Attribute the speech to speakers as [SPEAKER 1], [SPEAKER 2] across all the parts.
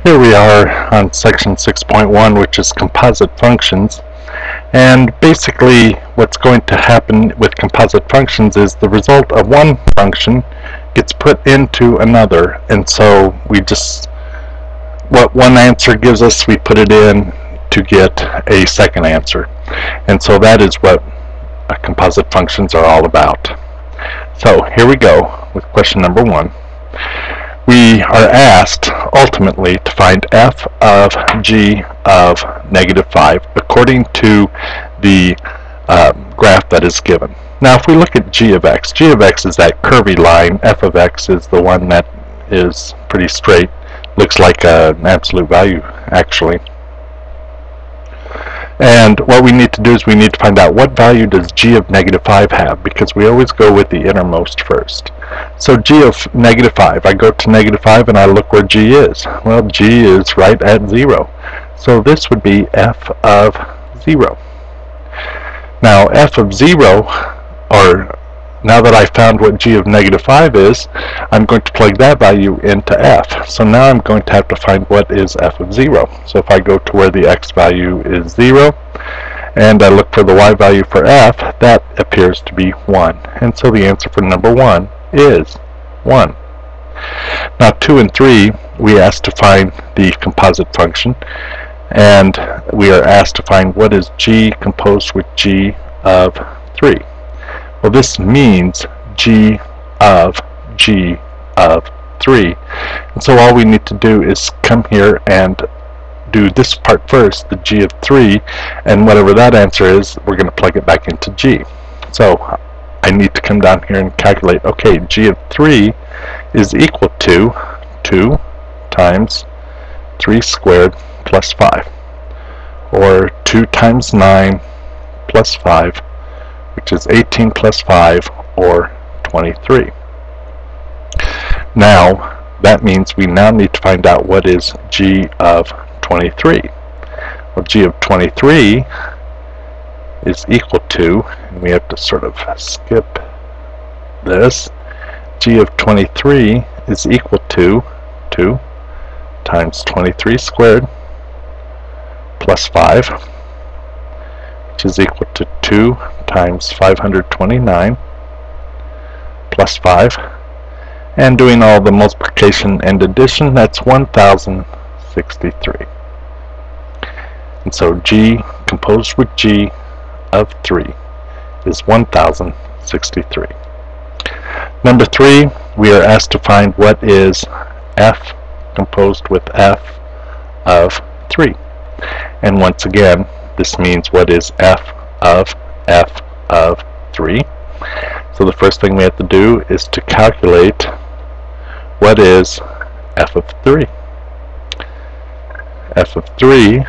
[SPEAKER 1] Here we are on section 6.1, which is composite functions. And basically what's going to happen with composite functions is the result of one function gets put into another, and so we just, what one answer gives us, we put it in to get a second answer. And so that is what composite functions are all about. So here we go with question number 1. We are asked ultimately to find f of g of -5 according to the graph that is given. Now if we look at g of x is that curvy line, f of x is the one that is pretty straight, looks like an absolute value actually. And what we need to do is we need to find out what value does g of -5 have, because we always go with the innermost first. So g of -5, I go to -5 and I look where g is. Well, g is right at 0. So this would be f of 0. Now f of 0, or now that I found what g of -5 is, I'm going to plug that value into f. So now I'm going to have to find what is f of 0. So if I go to where the x value is 0, and I look for the y value for f, that appears to be 1. And so the answer for number 1 is 1. Now 2 and 3, we asked to find the composite function, and we are asked to find what is g composed with g of 3. Well, this means g of 3. And so all we need to do is come here and do this part first, the g of 3, and whatever that answer is, we're going to plug it back into g. So I need to come down here and calculate, okay, g of 3 is equal to 2 times 3 squared plus 5, or 2 times 9 plus 5, which is 18 plus 5, or 23. Now, that means we now need to find out what is g of 23. Well, g of 23 is equal to, and we have to sort of skip this, g of 23 is equal to 2 times 23 squared plus 5, which is equal to 2 times 529 plus 5, and doing all the multiplication and addition, that's 1063. And so g composed with g of 3 is 1063. Number 3, we are asked to find what is f composed with f of 3. And once again, this means what is f of 3. So the first thing we have to do is to calculate what is f of 3. f of 3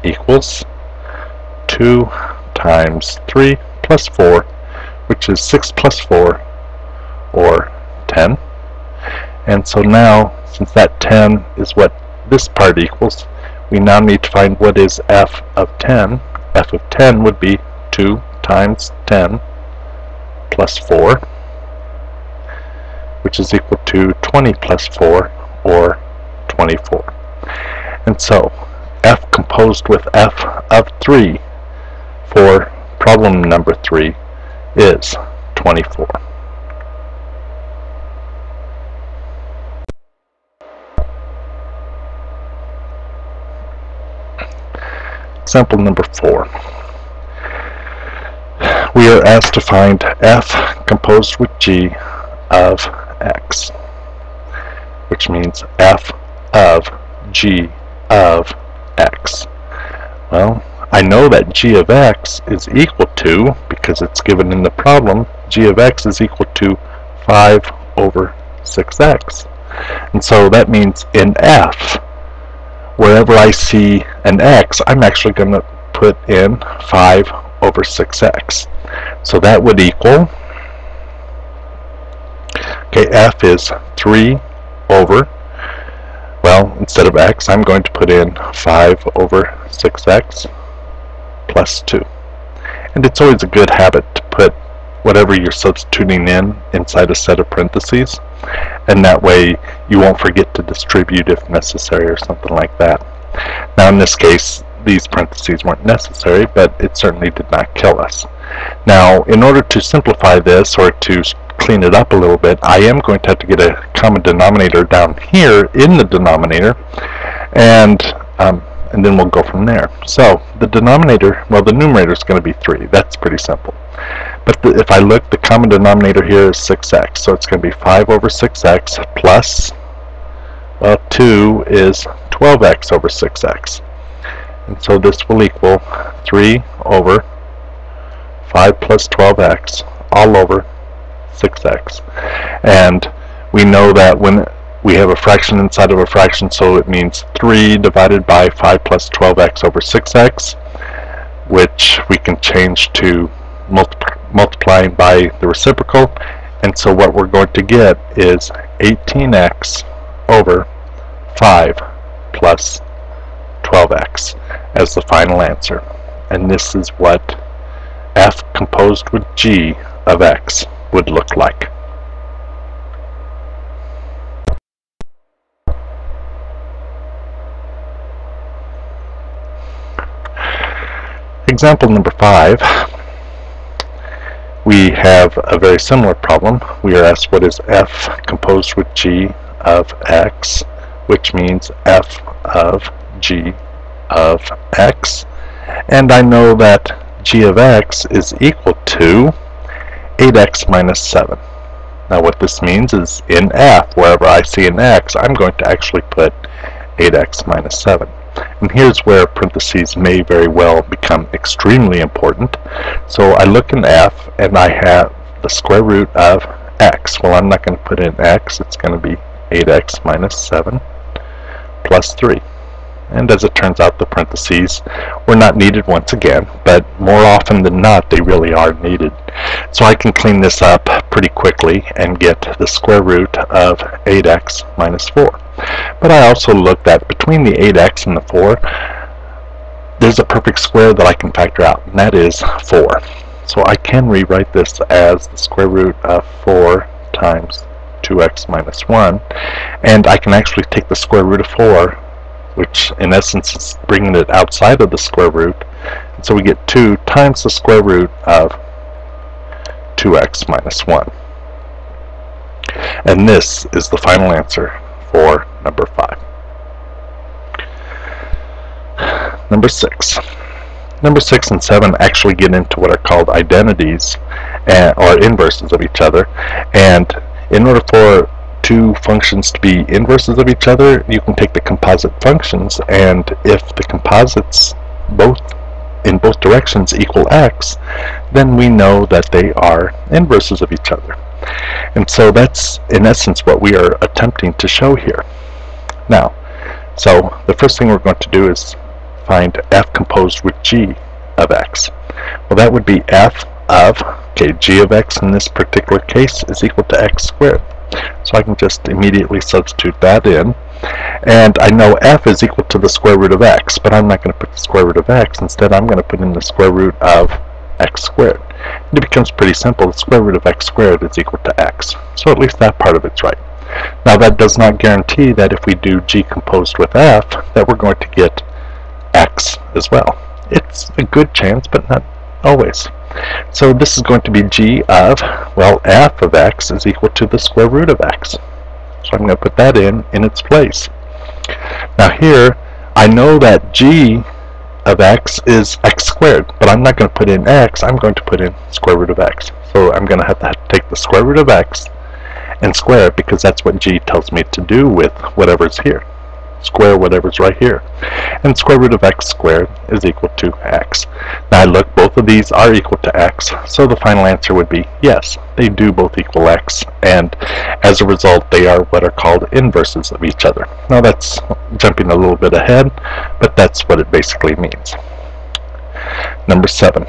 [SPEAKER 1] equals 2 times 3 plus 4, which is 6 plus 4, or 10. And so now, since that 10 is what this part equals, we now need to find what is f of 10. f of 10 would be 2 times 10 plus 4, which is equal to 20 plus 4, or 24. And so f composed with f of 3 for problem number 3 is 24. Example number 4. We are asked to find f composed with g of x, which means f of g of x. Well, I know that g of x is equal to, because it's given in the problem, g of x is equal to 5 over 6x. And so that means in f, wherever I see an x, I'm actually going to put in 5 over 6x. So that would equal, okay, f is 3 over, well, instead of x, I'm going to put in 5 over 6x plus 2. And it's always a good habit to put whatever you're substituting in inside a set of parentheses, and that way you won't forget to distribute if necessary or something like that. Now in this case, these parentheses weren't necessary, but it certainly did not kill us. Now, in order to simplify this, or to clean it up a little bit, I am going to have to get a common denominator down here in the denominator, and then we'll go from there. So the denominator, well, the numerator is going to be 3. That's pretty simple. But if I look, the common denominator here is 6x, so it's going to be 5 over 6x plus 2 is 12x over 6x. And so this will equal 3 over 5 plus 12x all over 6x. And we know that when we have a fraction inside of a fraction, so it means 3 divided by 5 plus 12x over 6x, which we can change to multiplying by the reciprocal. And so what we're going to get is 18x over 5 plus 12x as the final answer. And this is what f composed with g of x would look like. Example number 5, we have a very similar problem. We are asked what is f composed with g of x, which means f of g of x. And I know that g of x is equal to 8x minus 7. Now what this means is in f, wherever I see an x, I'm going to actually put 8x minus 7. And here's where parentheses may very well become extremely important. So I look in f and I have the square root of x. Well, I'm not going to put in x, it's going to be 8x minus 7 plus 3. And as it turns out, the parentheses were not needed once again, but more often than not, they really are needed. So I can clean this up pretty quickly and get the square root of 8x minus 4. But I also looked at between the 8x and the 4, there's a perfect square that I can factor out, and that is 4. So I can rewrite this as the square root of 4 times 2x minus 1, and I can actually take the square root of 4, which in essence is bringing it outside of the square root, and so we get 2 times the square root of 2x minus 1. And this is the final answer for number 5. Number 6. Number 6 and 7 actually get into what are called identities, or inverses of each other, and in order for two functions to be inverses of each other, you can take the composite functions, and if the composites in both directions equal x, then we know that they are inverses of each other. And so that's in essence what we are attempting to show here. Now, so the first thing we're going to do is find f composed with g of x. Well, that would be f of, g of x in this particular case is equal to x squared. So I can just immediately substitute that in. And I know f is equal to the square root of x, but I'm not going to put the square root of x. Instead, I'm going to put in the square root of x squared. And it becomes pretty simple. The square root of x squared is equal to x. So at least that part of it's right. Now that does not guarantee that if we do g composed with f, that we're going to get x as well. It's a good chance, but not always. So this is going to be g of, well, f of x is equal to the square root of x. So I'm going to put that in its place. Now here, I know that g of x is x squared, but I'm not going to put in x, I'm going to put in square root of x. So I'm going to have to take the square root of x and square it, because that's what g tells me to do with whatever's here. Square whatever's right here. And square root of x squared is equal to x. Now look, both of these are equal to x, so the final answer would be yes, they do both equal x, and as a result they are what are called inverses of each other. Now that's jumping a little bit ahead, but that's what it basically means. Number 7.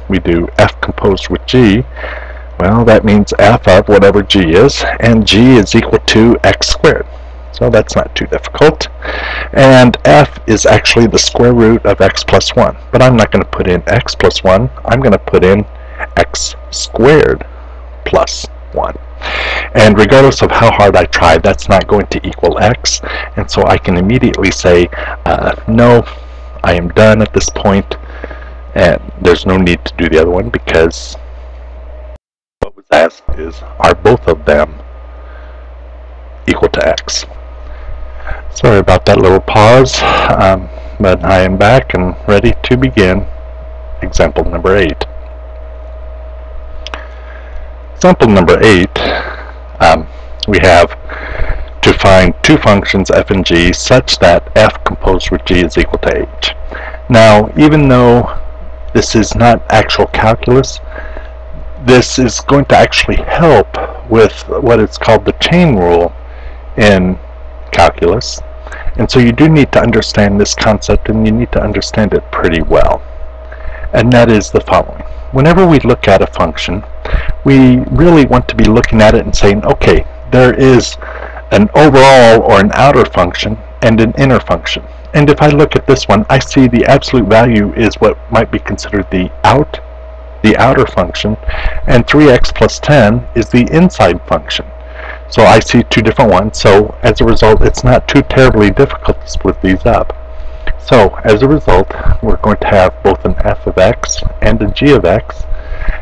[SPEAKER 1] We do f composed with g. Well, that means f of whatever g is, and g is equal to x squared. So that's not too difficult. And f is actually the square root of x plus 1. But I'm not going to put in x plus 1. I'm going to put in x squared plus 1. And regardless of how hard I try, that's not going to equal x, and so I can immediately say, no, I am done at this point, and there's no need to do the other one because what was asked is, are both of them equal to x? Sorry about that little pause, but I am back and ready to begin example number 8. Example number 8, we have to find two functions f and g such that f composed with g is equal to h. Now, even though this is not actual calculus, this is going to actually help with what is called the chain rule in calculus, and so you do need to understand this concept, and you need to understand it pretty well. And that is the following. Whenever we look at a function, we really want to be looking at it and saying, okay, there is an overall or an outer function and an inner function. And if I look at this one, I see the absolute value is what might be considered the outer function, and 3x plus 10 is the inside function. So I see two different ones, so as a result, it's not too terribly difficult to split these up. So as a result, we're going to have both an f of x and a g of x,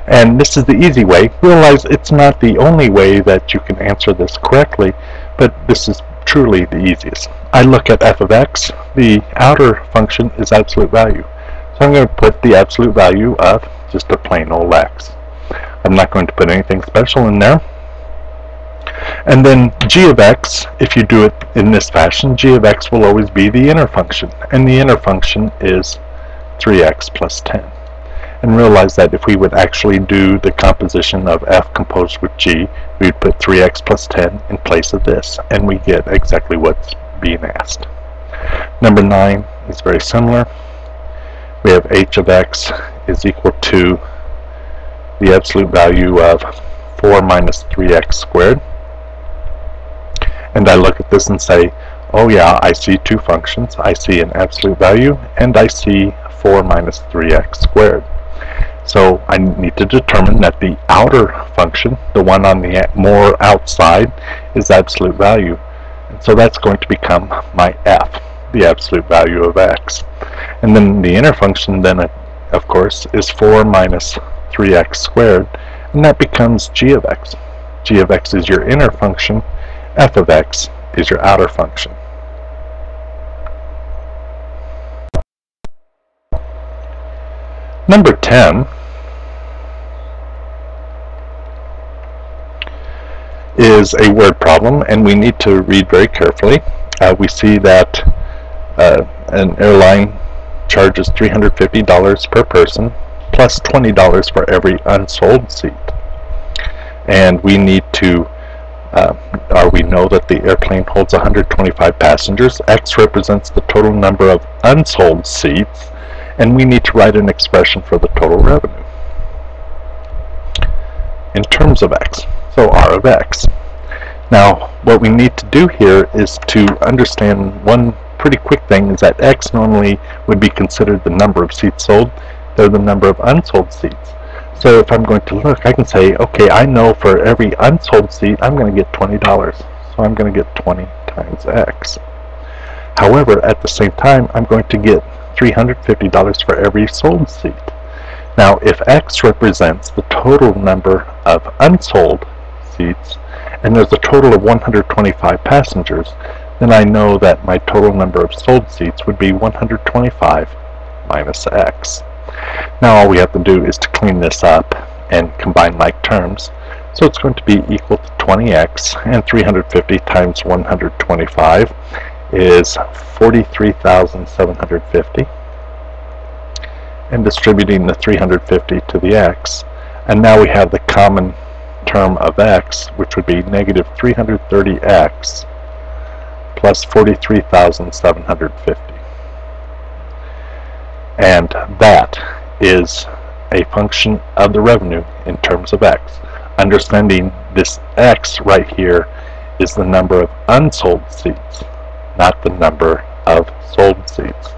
[SPEAKER 1] and this is the easy way. Realize it's not the only way that you can answer this correctly, but this is truly the easiest. I look at f of x, the outer function is absolute value. So I'm going to put the absolute value of just a plain old x. I'm not going to put anything special in there. And then g of x, if you do it in this fashion, g of x will always be the inner function, and the inner function is 3x plus 10. And realize that if we would actually do the composition of f composed with g, we'd put 3x plus 10 in place of this, and we get exactly what's being asked. Number 9 is very similar. We have h of x is equal to the absolute value of 4 minus 3x squared. And I look at this and say, oh yeah, I see two functions. I see an absolute value, and I see 4 minus 3x squared. So I need to determine that the outer function, the one on the more outside, is absolute value. And so that's going to become my f, the absolute value of x. And then the inner function then, of course, is 4 minus 3x squared, and that becomes g of x. G of x is your inner function, f of x is your outer function. Number 10 is a word problem, and we need to read very carefully. We see that an airline charges $350 per person plus $20 for every unsold seat. And we need to we know that the airplane holds 125 passengers. X represents the total number of unsold seats, and we need to write an expression for the total revenue in terms of x, so r of x. Now, what we need to do here is to understand one pretty quick thing, is that x normally would be considered the number of seats sold. They're the number of unsold seats. So if I'm going to look, I can say, okay, I know for every unsold seat, I'm going to get $20. So I'm going to get 20 times x. However, at the same time, I'm going to get $350 for every sold seat. Now, if x represents the total number of unsold seats, and there's a total of 125 passengers, then I know that my total number of sold seats would be 125 minus x. Now all we have to do is to clean this up and combine like terms. So it's going to be equal to 20x, and 350 times 125 is 43,750. And distributing the 350 to the x, and now we have the common term of x, which would be negative 330x plus 43,750. And that is a function of the revenue in terms of x. Understanding this x right here is the number of unsold seats, not the number of sold seats.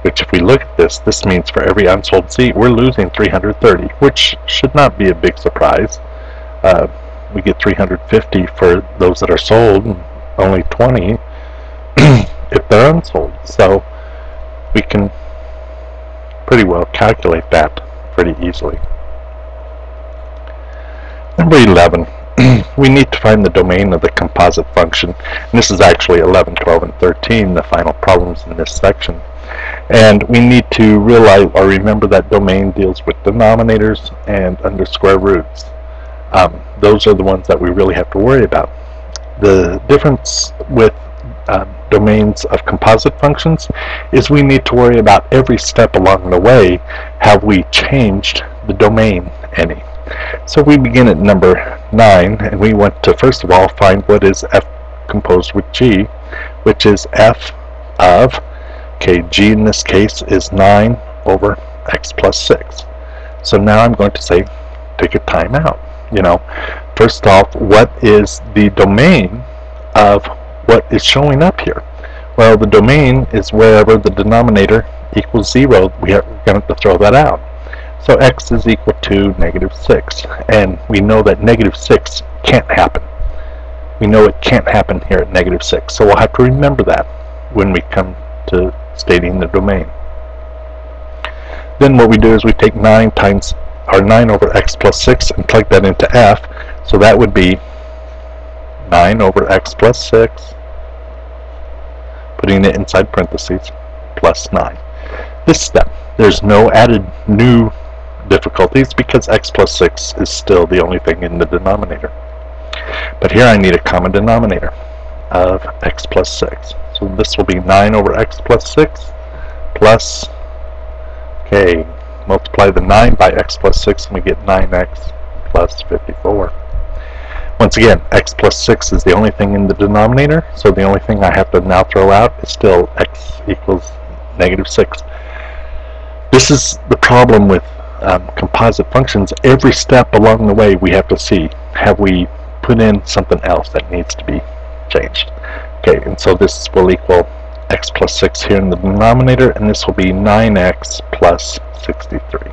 [SPEAKER 1] which if we look at this, this means for every unsold seat, we're losing 330, which should not be a big surprise. We get 350 for those that are sold, and only 20 if they're unsold. So we can pretty well calculate that pretty easily. Number 11, we need to find the domain of the composite function. And this is actually 11, 12, and 13, the final problems in this section. And we need to realize or remember that domain deals with denominators and under square roots. Those are the ones that we really have to worry about. The difference with domains of composite functions is we need to worry about every step along the way. Have we changed the domain any? So we begin at number 9, and we want to first of all find what is f composed with g, which is f of, okay, g in this case is 9 over x plus 6. So now I'm going to say, take a time out. First off, what is the domain of what is showing up here? Well, the domain is wherever the denominator equals 0, we are going to throw that out. So x is equal to -6, and we know that -6 can't happen. We know it can't happen here at -6, so we'll have to remember that when we come to stating the domain. Then what we do is we take 9 over x plus 6 and plug that into f, so that would be 9 over x plus 6, putting it inside parentheses, plus 9. This step, there's no added new difficulties because x plus 6 is still the only thing in the denominator. But here I need a common denominator of x plus 6. So this will be 9 over x plus 6 plus, okay, multiply the 9 by x plus 6 and we get 9x plus 54. Once again, x plus 6 is the only thing in the denominator, so the only thing I have to now throw out is still x equals -6. This is the problem with composite functions. Every step along the way we have to see, have we put in something else that needs to be changed? Okay, and so this will equal x plus 6 here in the denominator, and this will be 9x plus 63.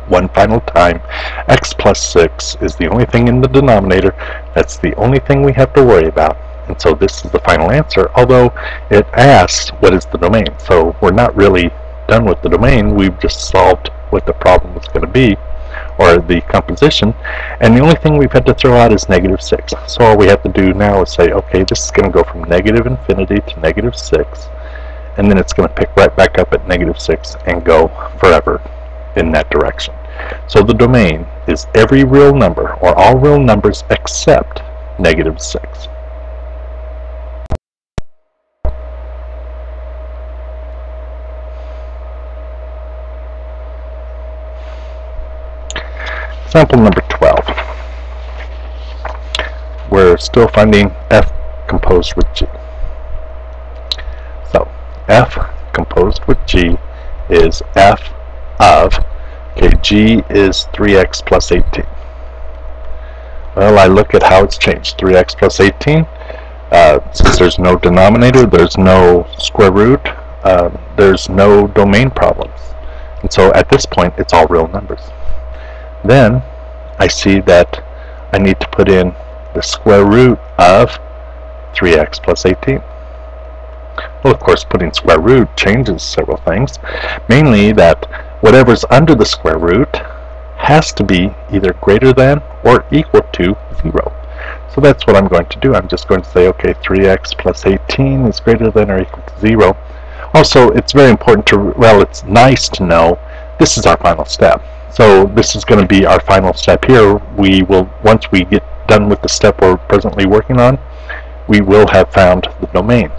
[SPEAKER 1] One final time, x plus 6 is the only thing in the denominator. That's the only thing we have to worry about. And so this is the final answer, although it asks what is the domain. So we're not really done with the domain. We've just solved what the problem was going to be, or the composition, and the only thing we've had to throw out is -6. So all we have to do now is say, okay, this is going to go from -infinity to -6, and then it's going to pick right back up at -6 and go forever in that direction. So the domain is every real number, or all real numbers except -6. Example number 12. We're still finding f composed with g. So f composed with g is f of, okay, g is 3x plus 18. Well, I look at how it's changed. 3x plus 18, since there's no denominator, there's no square root, there's no domain problems. And so at this point, it's all real numbers. Then I see that I need to put in the square root of 3x plus 18. Well, of course, putting square root changes several things, mainly that whatever's under the square root has to be either greater than or equal to 0. So that's what I'm going to do. I'm just going to say, okay, 3x plus 18 is greater than or equal to 0. Also, it's very important to, well, it's nice to know this is our final step. So this is going to be our final step here. We will, once we get done with the step we're presently working on, we will have found the domain.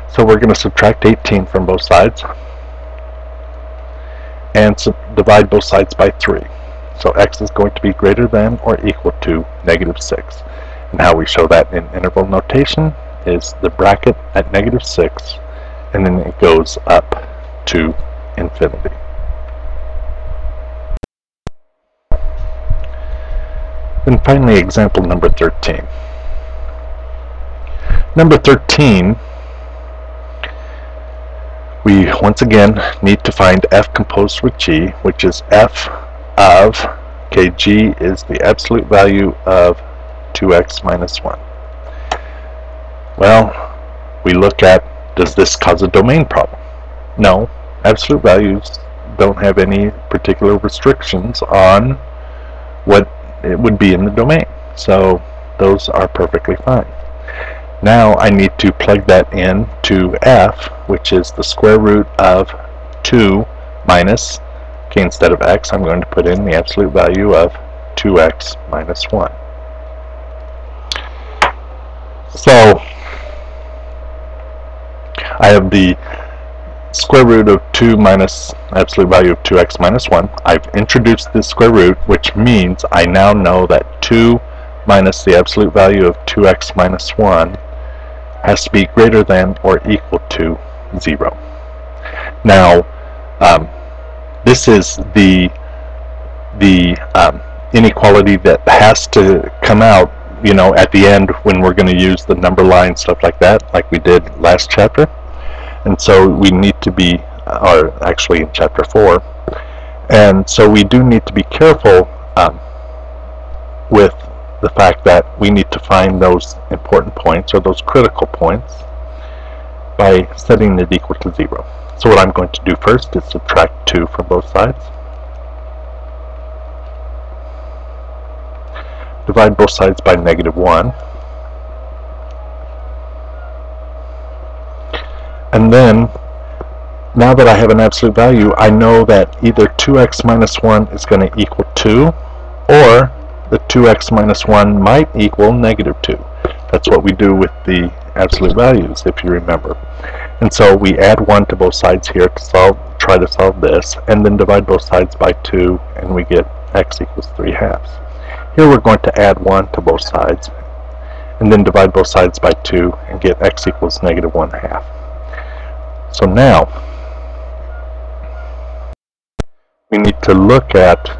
[SPEAKER 1] So we're going to subtract 18 from both sides and divide both sides by 3. So x is going to be greater than or equal to -6. And how we show that in interval notation is the bracket at -6, and then it goes up to infinity. And finally, example number 13. Number 13, we once again need to find f composed with g, which is f of, okay, g is the absolute value of 2x minus 1. Well, we look at, does this cause a domain problem? No, absolute values don't have any particular restrictions on what it would be in the domain, so those are perfectly fine. Now I need to plug that in to f, which is the square root of 2 minus, okay, instead of x, I'm going to put in the absolute value of 2x minus 1. So I have the square root of 2 minus absolute value of 2x minus 1. I've introduced this square root, which means I now know that 2 minus the absolute value of 2x minus 1 has to be greater than or equal to 0. Now, this is the inequality that has to come out, you know, at the end when we're going to use the number line, stuff like that, like we did last chapter. And so we need to be, or actually in chapter 4, and so we do need to be careful with the fact that we need to find those important points, or those critical points, by setting it equal to 0. So what I'm going to do first is subtract 2 from both sides. Divide both sides by -1. And then, now that I have an absolute value, I know that either 2x minus 1 is going to equal 2, or the 2x minus 1 might equal -2. That's what we do with the absolute values, if you remember. And so we add 1 to both sides here to try to solve this, and then divide both sides by 2, and we get x equals 3/2. Here we're going to add 1 to both sides, and then divide both sides by 2, and get x equals -1/2. So now, we need to look at,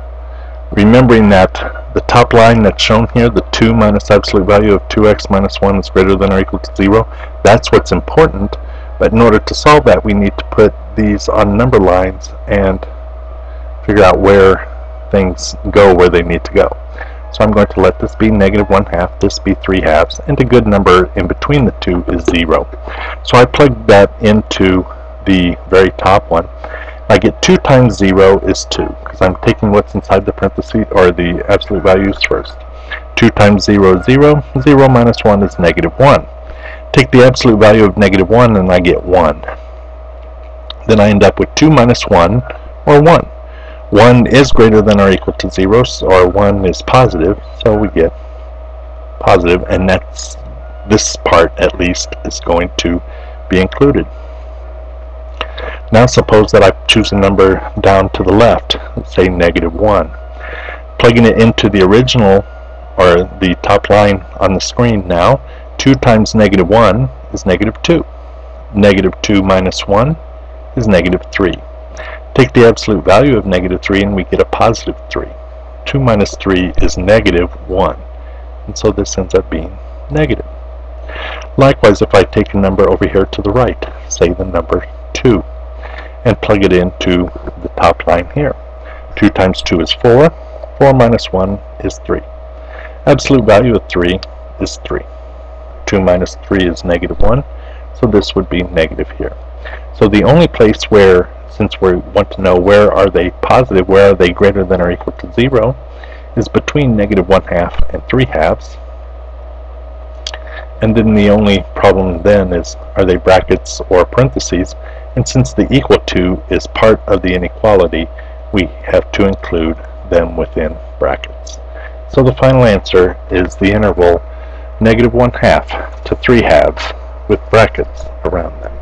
[SPEAKER 1] remembering that the top line that's shown here, the 2 minus absolute value of 2x minus 1 is greater than or equal to 0, that's what's important, but in order to solve that, we need to put these on number lines and figure out where things go where they need to go. So I'm going to let this be -1/2, this be 3/2, and a good number in between the two is 0. So I plug that into the very top one. I get 2 times 0 is 2, because I'm taking what's inside the parentheses, or the absolute values first. 2 times 0 is 0, 0 minus 1 is -1. Take the absolute value of -1 and I get 1. Then I end up with 2 minus 1, or 1. 1 is greater than or equal to 0, or 1 is positive, so we get positive, and that's, this part at least is going to be included. Now suppose that I choose a number down to the left, let's say -1. Plugging it into the original, or the top line on the screen now, 2 times -1 is -2. -2 minus 1 is -3. Take the absolute value of -3 and we get a positive 3. 2 minus 3 is -1. And so this ends up being negative. Likewise, if I take a number over here to the right, say the number 2, and plug it into the top line here. 2 times 2 is 4. 4 minus 1 is 3. Absolute value of 3 is 3. 2 minus 3 is -1, so this would be negative here. So the only place where, since we want to know where are they positive, where are they greater than or equal to 0, is between -1/2 and 3/2. And then the only problem then is, are they brackets or parentheses? And since the equal to is part of the inequality, we have to include them within brackets. So the final answer is the interval -1/2 to 3/2 with brackets around them.